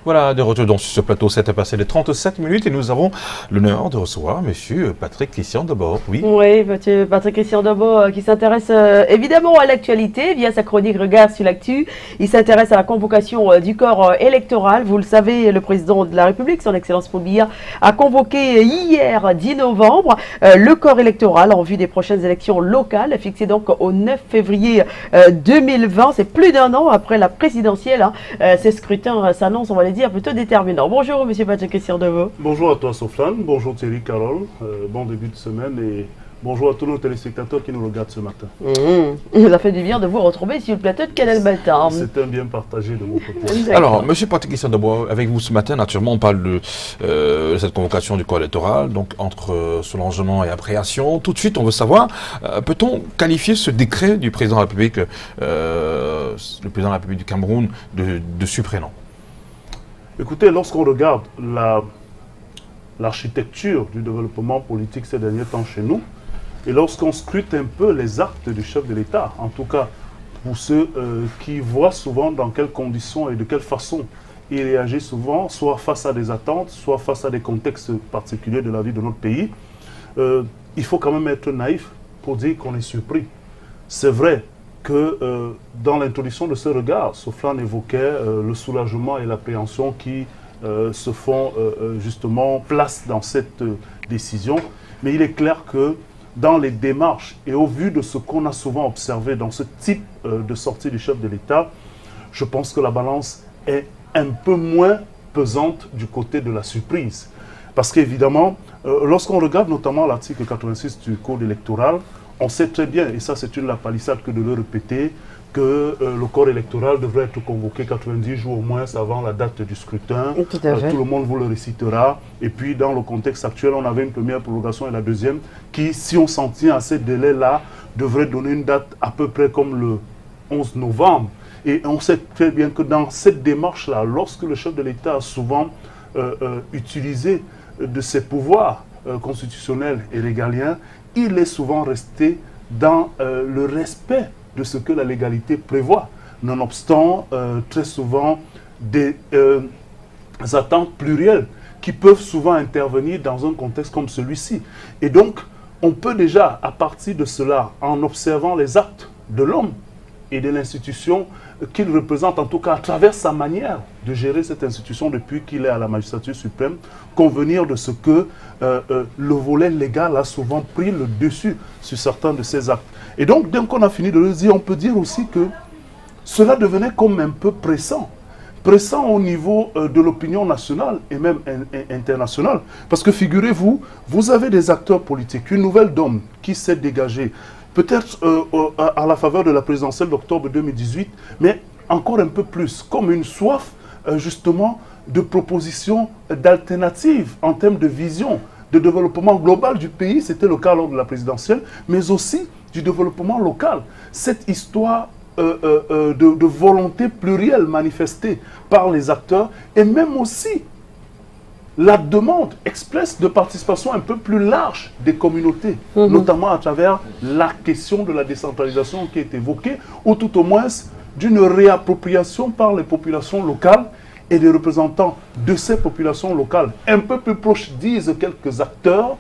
Voilà, de retour donc sur ce plateau, c'est passé les 37 minutes et nous avons l'honneur de recevoir monsieur Patrick Christian Debord. Oui, monsieur Patrick Christian Debord qui s'intéresse évidemment à l'actualité via sa chronique Regard sur l'actu. Il s'intéresse à la convocation du corps électoral. Vous le savez, le président de la République, son Excellence Paul Biya, a convoqué hier 10 novembre le corps électoral en vue des prochaines élections locales, fixées donc au 9 février 2020. C'est plus d'un an après la présidentielle. Ces scrutins s'annoncent, on va les dire, plutôt déterminants. Bonjour, monsieur Patrick Christian Debord. Bonjour à toi, Soflane. Bonjour, Thierry, Carole. Bon début de semaine et bonjour à tous nos téléspectateurs qui nous regardent ce matin. Ça fait du bien de vous retrouver sur le plateau de Canal Matin. C'est un bien partagé de mon côté. Alors, monsieur Patrick Christian Debord, avec vous ce matin, naturellement, on parle de cette convocation du corps électoral, donc entre soulagement et appréhension. Tout de suite, on veut savoir, peut-on qualifier ce décret du président de la République, le président de la République du Cameroun, de surprenant? Écoutez, lorsqu'on regarde l'architecture du développement politique ces derniers temps chez nous, et lorsqu'on scrute un peu les actes du chef de l'État, en tout cas pour ceux qui voient souvent dans quelles conditions et de quelle façon il réagit souvent, soit face à des attentes, soit face à des contextes particuliers de la vie de notre pays, il faut quand même être naïf pour dire qu'on est surpris. C'est vrai que dans l'introduction de ce regard, Soflane évoquait le soulagement et l'appréhension qui se font justement place dans cette décision. Mais il est clair que dans les démarches et au vu de ce qu'on a souvent observé dans ce type de sortie du chef de l'État, je pense que la balance est un peu moins pesante du côté de la surprise. Parce qu'évidemment, lorsqu'on regarde notamment l'article 86 du Code électoral, on sait très bien, et ça c'est une la palissade que de le répéter, que le corps électoral devrait être convoqué 90 jours au moins avant la date du scrutin. Tout le monde vous le récitera. Et puis dans le contexte actuel, on avait une première prorogation et la deuxième qui, si on s'en tient à ces délais-là, devrait donner une date à peu près comme le 11 novembre. Et on sait très bien que dans cette démarche-là, lorsque le chef de l'État a souvent utilisé de ses pouvoirs constitutionnels et régaliens, il est souvent resté dans le respect de ce que la légalité prévoit, nonobstant très souvent des attentes plurielles qui peuvent souvent intervenir dans un contexte comme celui-ci. Et donc, on peut déjà, à partir de cela, en observant les actes de l'homme et de l'institution qu'il représente, en tout cas à travers sa manière de gérer cette institution depuis qu'il est à la magistrature suprême, convenir de ce que le volet légal a souvent pris le dessus sur certains de ces actes. Et donc, dès qu'on a fini de le dire, on peut dire aussi que cela devenait comme un peu pressant. Pressant au niveau de l'opinion nationale et même internationale. Parce que figurez-vous, vous avez des acteurs politiques, une nouvelle donne qui s'est dégagée, peut-être à la faveur de la présidentielle d'octobre 2018, mais encore un peu plus, comme une soif justement de propositions d'alternatives en termes de vision, de développement global du pays, c'était le cas lors de la présidentielle, mais aussi du développement local. Cette histoire de volonté plurielle manifestée par les acteurs et même aussi la demande expresse de participation un peu plus large des communautés, notamment à travers la question de la décentralisation qui est évoquée, ou tout au moins d'une réappropriation par les populations locales et des représentants de ces populations locales un peu plus proches, disent quelques acteurs,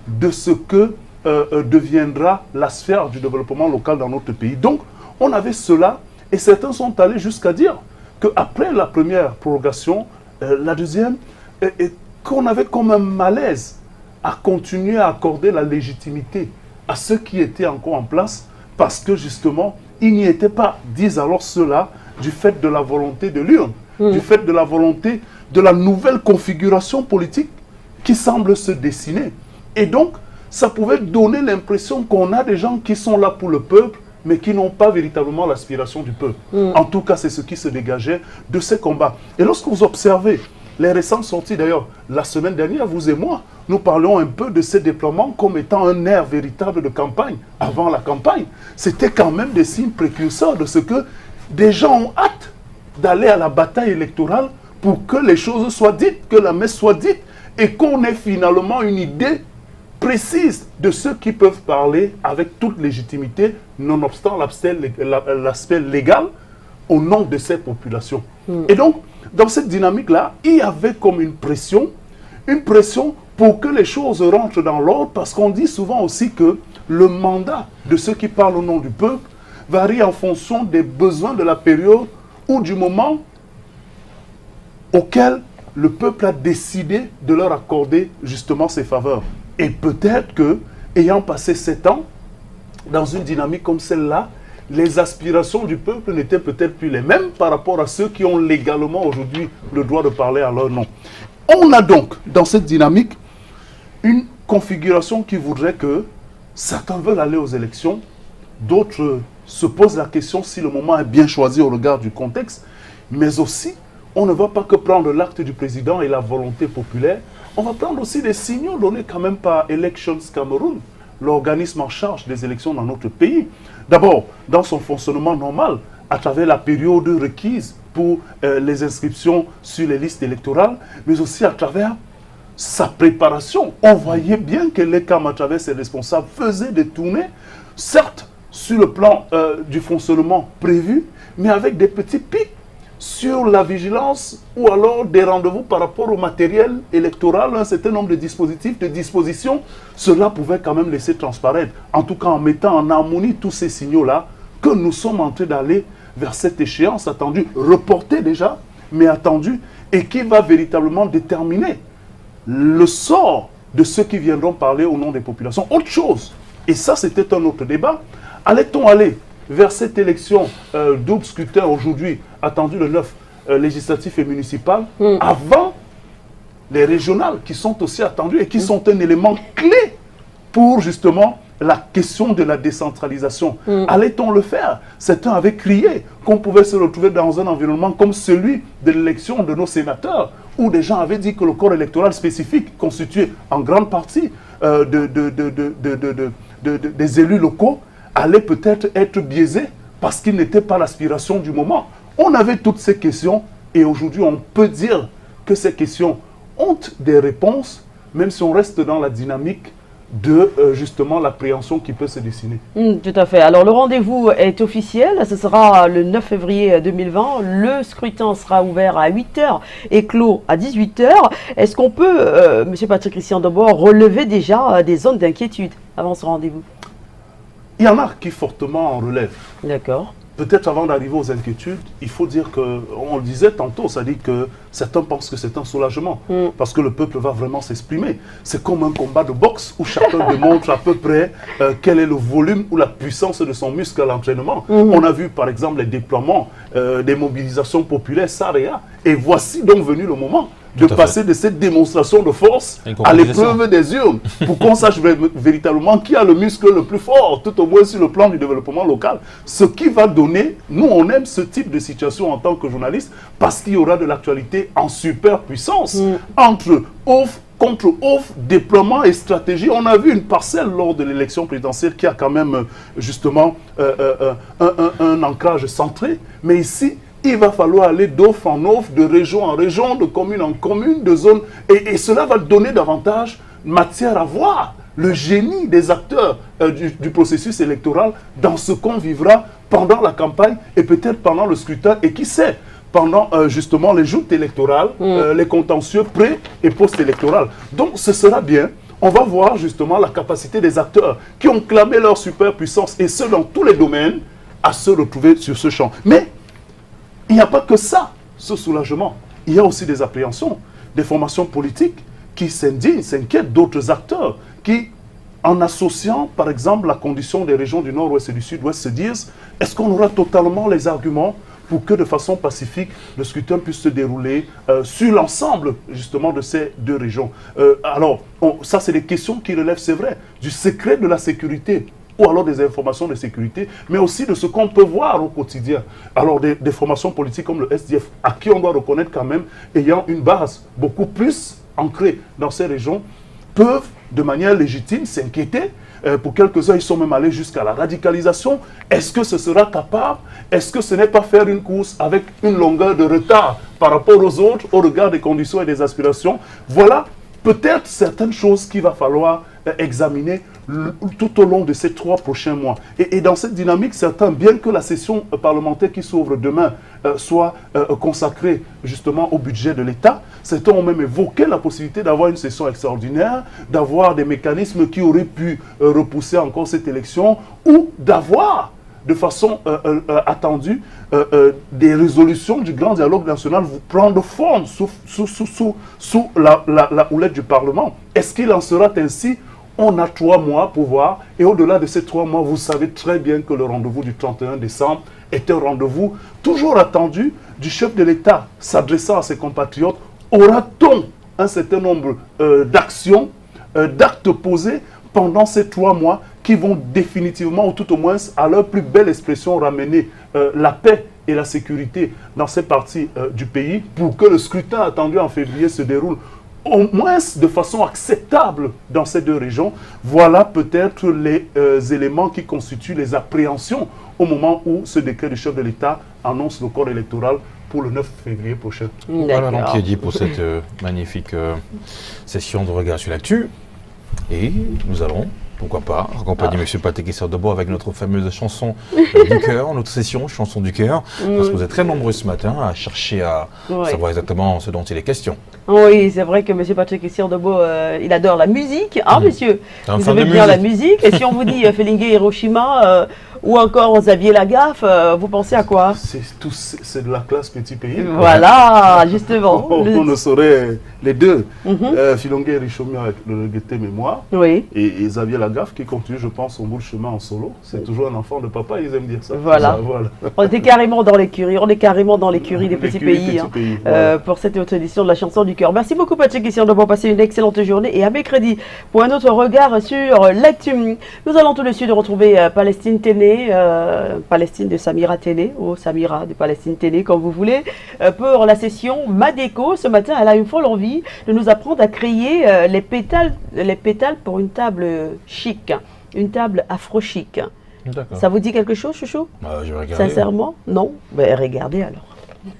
de ce que deviendra la sphère du développement local dans notre pays. Donc, on avait cela, et certains sont allés jusqu'à dire qu'après la première prorogation, la deuxième, qu'on avait comme un malaise à continuer à accorder la légitimité à ceux qui étaient encore en place, parce que justement, il n'y était pas, disent alors cela, du fait de la volonté de l'urne, du fait de la volonté de la nouvelle configuration politique qui semble se dessiner. Et donc, ça pouvait donner l'impression qu'on a des gens qui sont là pour le peuple, mais qui n'ont pas véritablement l'aspiration du peuple. En tout cas, c'est ce qui se dégageait de ces combats. Et lorsque vous observez les récentes sorties, d'ailleurs, la semaine dernière, vous et moi, nous parlions un peu de ces déploiements comme étant un air véritable de campagne. Avant la campagne, c'était quand même des signes précurseurs de ce que des gens ont hâte d'aller à la bataille électorale pour que les choses soient dites, que la messe soit dite, et qu'on ait finalement une idée précise de ceux qui peuvent parler avec toute légitimité, nonobstant l'aspect légal, au nom de ces populations. Et donc, dans cette dynamique-là, il y avait comme une pression pour que les choses rentrent dans l'ordre, parce qu'on dit souvent aussi que le mandat de ceux qui parlent au nom du peuple varie en fonction des besoins de la période ou du moment auquel le peuple a décidé de leur accorder justement ces faveurs. Et peut-être que, ayant passé 7 ans, dans une dynamique comme celle-là, les aspirations du peuple n'étaient peut-être plus les mêmes par rapport à ceux qui ont légalement aujourd'hui le droit de parler à leur nom. On a donc, dans cette dynamique, une configuration qui voudrait que certains veulent aller aux élections, d'autres se posent la question si le moment est bien choisi au regard du contexte, mais aussi, on ne va pas que prendre l'acte du président et la volonté populaire, on va prendre aussi des signaux donnés quand même par Elections Cameroun, l'organisme en charge des élections dans notre pays. D'abord, dans son fonctionnement normal, à travers la période requise pour les inscriptions sur les listes électorales, mais aussi à travers sa préparation. On voyait bien que l'ECAM, à travers ses responsables, faisait des tournées, certes sur le plan du fonctionnement prévu, mais avec des petits pics sur la vigilance ou alors des rendez-vous par rapport au matériel électoral, un certain nombre de dispositifs, de dispositions, cela pouvait quand même laisser transparaître, en tout cas en mettant en harmonie tous ces signaux-là, que nous sommes en train d'aller vers cette échéance attendue, reportée déjà, mais attendue, et qui va véritablement déterminer le sort de ceux qui viendront parler au nom des populations. Autre chose, et ça c'était un autre débat, allait-on aller vers cette élection double scrutin aujourd'hui, attendue le 9 législatif et municipal, avant les régionales qui sont aussi attendues et qui sont un élément clé pour justement la question de la décentralisation. Allait-on le faire? Certains avaient crié qu'on pouvait se retrouver dans un environnement comme celui de l'élection de nos sénateurs, où des gens avaient dit que le corps électoral spécifique, constitué en grande partie des élus locaux, allait peut-être être biaisé parce qu'il n'était pas l'aspiration du moment. On avait toutes ces questions et aujourd'hui on peut dire que ces questions ont des réponses, même si on reste dans la dynamique de justement l'appréhension qui peut se dessiner. Tout à fait. Alors le rendez-vous est officiel, ce sera le 9 février 2020. Le scrutin sera ouvert à 8h et clos à 18h. Est-ce qu'on peut, M. Patrick Christian Dobor, relever déjà des zones d'inquiétude avant ce rendez-vous? Il y en a qui fortement en relèvent. D'accord. Peut-être avant d'arriver aux inquiétudes, il faut dire que, on le disait tantôt, ça dit que certains pensent que c'est un soulagement, parce que le peuple va vraiment s'exprimer. C'est comme un combat de boxe où chacun démontre à peu près quel est le volume ou la puissance de son muscle à l'entraînement. On a vu par exemple les déploiements des mobilisations populaires, ça, et voici donc venu le moment de passer de cette démonstration de force à l'épreuve des urnes, pour qu'on sache véritablement qui a le muscle le plus fort, tout au moins sur le plan du développement local. Ce qui va donner, nous on aime ce type de situation en tant que journaliste, parce qu'il y aura de l'actualité en superpuissance, entre offre contre offre, déploiement et stratégie. On a vu une parcelle lors de l'élection présidentielle qui a quand même justement un ancrage centré, mais ici, il va falloir aller d'offre en offre, de région en région, de commune en commune, de zone. Et cela va donner davantage matière à voir le génie des acteurs du processus électoral dans ce qu'on vivra pendant la campagne et peut-être pendant le scrutin. Et qui sait, pendant justement les joutes électorales, les contentieux pré- et post-électorales. Donc ce sera bien. On va voir justement la capacité des acteurs qui ont clamé leur superpuissance, et ce dans tous les domaines, à se retrouver sur ce champ. Mais il n'y a pas que ça, ce soulagement. Il y a aussi des appréhensions, des formations politiques qui s'indignent, s'inquiètent, d'autres acteurs qui, en associant par exemple la condition des régions du Nord-Ouest et du Sud-Ouest, se disent, est-ce qu'on aura totalement les arguments pour que de façon pacifique, le scrutin puisse se dérouler sur l'ensemble justement de ces deux régions. Alors, ça c'est des questions qui relèvent, c'est vrai, du secret de la sécurité, ou alors des informations de sécurité, mais aussi de ce qu'on peut voir au quotidien. Alors des formations politiques comme le SDF, à qui on doit reconnaître quand même, ayant une base beaucoup plus ancrée dans ces régions, peuvent de manière légitime s'inquiéter. Pour quelques-uns, ils sont même allés jusqu'à la radicalisation. Est-ce que ce sera capable? Est-ce que ce n'est pas faire une course avec une longueur de retard par rapport aux autres, au regard des conditions et des aspirations? Voilà peut-être certaines choses qu'il va falloir examiner tout au long de ces 3 prochains mois. Et dans cette dynamique, certains, bien que la session parlementaire qui s'ouvre demain soit consacrée justement au budget de l'État, certains ont même évoqué la possibilité d'avoir une session extraordinaire, d'avoir des mécanismes qui auraient pu repousser encore cette élection, ou d'avoir de façon attendue des résolutions du grand dialogue national vous prendre forme sous la houlette du Parlement. Est-ce qu'il en sera ainsi? On a 3 mois pour voir, et au-delà de ces 3 mois, vous savez très bien que le rendez-vous du 31 décembre est un rendez-vous toujours attendu du chef de l'État s'adressant à ses compatriotes. Aura-t-on un certain nombre d'actions, d'actes posés pendant ces 3 mois qui vont définitivement, ou tout au moins à leur plus belle expression, ramener la paix et la sécurité dans ces parties du pays pour que le scrutin attendu en février se déroule au moins de façon acceptable dans ces 2 régions? Voilà peut-être les éléments qui constituent les appréhensions au moment où ce décret du chef de l'État annonce le corps électoral pour le 9 février prochain. Voilà donc qui est dit pour cette magnifique session de regard sur l'actu. Et nous allons, pourquoi pas, accompagner M. Patrick Essert-Debout avec notre fameuse chanson du cœur, notre session chanson du cœur, parce que vous êtes très nombreux ce matin à chercher à savoir exactement ce dont il est question. Oui, c'est vrai que M. Patrick Essert-Debout, il adore la musique, hein, monsieur? Vous aimez bien la musique, et si on vous dit Felingue Hiroshima, ou encore Xavier Lagaffe, vous pensez à quoi? C'est de la classe petit pays. Voilà, justement. On ne saurait les deux. Felingue Hiroshima avec le regretté mémoire. Oui. Et Xavier Lagaffe qui continue, je pense, son bout de chemin en solo. C'est toujours un enfant de papa, ils aiment dire ça. Voilà. On était carrément dans l'écurie. On est carrément dans l'écurie des petits pays. Voilà. Pour cette autre édition de la chanson du cœur. Merci beaucoup, Patrick Essert-Debout. Passer une excellente journée et à mercredi pour un autre regard sur l'actu. Nous allons tout de suite retrouver Palestine Téné. Palestine de Samira Téné, ou Samira de Palestine Téné, comme vous voulez, pour la session Madeco. Ce matin, elle a une folle envie de nous apprendre à créer les pétales pour une table chic, une table afro-chic. Ça vous dit quelque chose, chouchou? Je vais regarder. Sincèrement? Non? Ben, regardez alors.